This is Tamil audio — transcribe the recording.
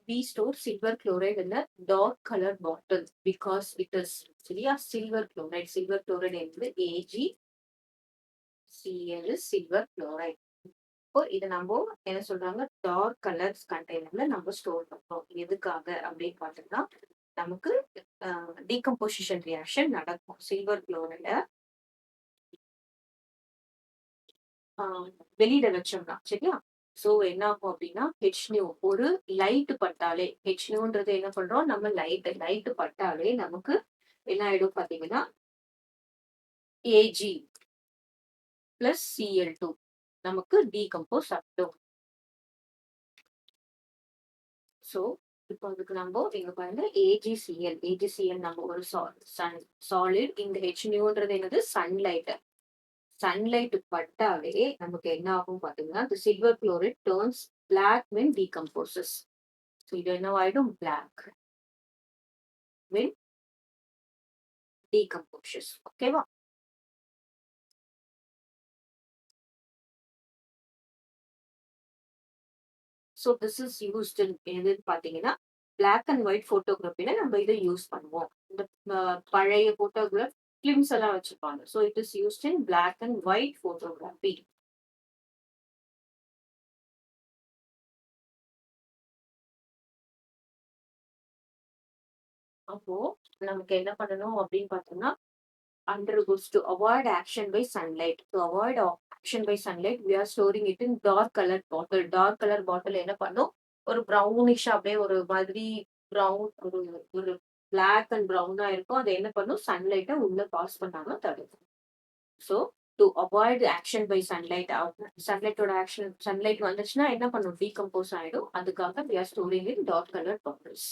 we store silver chloride in a dark color bottle because it is actually a silver chloride. Silver chloride என்பது AgCl is silver chloride. இப்போ இதை நம்ம என்ன சொல்றாங்க, டார்க் கலர்ஸ் கண்டெய்னர்ல நம்ம ஸ்டோர் பண்றோம். எதுக்காக அப்படின்னு பார்த்தோம்னா, நமக்கு டீகம்போசிஷன் ரியாக்ஷன் நடக்கும். சில்வர் குளோரைட வெளியிட வச்சோம்னா சரியா. சோ என்ன ஆகும் அப்படின்னா, ஹெச்நியூ ஒரு லைட் பட்டாலே, ஹெச்நியூன்றது என்ன பண்றோம், நம்ம லைட் பட்டாலே நமக்கு என்ன ஆயிடும் பாத்தீங்கன்னா, ஏஜி பிளஸ் Cl2 நமக்கு டீகம்போஸ் ஆகிடும். சோ இப்போ அதுக்கு நம்ம இங்க பாருங்க, ஏஜிசிஎல் நம்ம ஒரு சாலிட். இந்த ஹெச்நியூன்றது என்னது, சன்லைட் பட்டாலே நமக்கு என்ன ஆகும் பாத்தீங்கன்னா, the silver chloride turns black when decomposes. So இது என்ன ஆயிடும், black when decomposes. ஓகேவா? So this is used in எது பாத்தீங்கன்னா, பிளாக் அண்ட் ஒயிட் போட்டோகிராஃபில நம்ம இதை யூஸ் பண்ணுவோம். இந்த பழைய போட்டோகிராஃப் பிலிம்ஸ் எல்லாம் வச்சிருப்பாங்க. So it is used in black and white photography. அப்போ நமக்கு என்ன பண்ணணும் அப்படின்னு பார்த்தோம்னா, undergoes to avoid action by sunlight. To avoid action by sunlight, we are storing it in dark colored bottle. Dark color bottle என்ன பண்ணும், ஒரு ப்ரௌனிஷா அப்படியே ஒரு மாதிரி ப்ரௌன், ஒரு ஒரு பிளாக் அண்ட் ப்ரௌனா இருக்கும். அது என்ன பண்ணும், சன்லைட்டை உள்ள பாஸ் பண்ணாம தடுக்கும். So to avoid action by sunlight, சன்லைட்டோட ஆக்ஷன், சன்லைட் வந்துச்சுன்னா என்ன பண்ணும், டீகம்போஸ் ஆயிடும். அதுக்காக we are storing in dark colored bottles.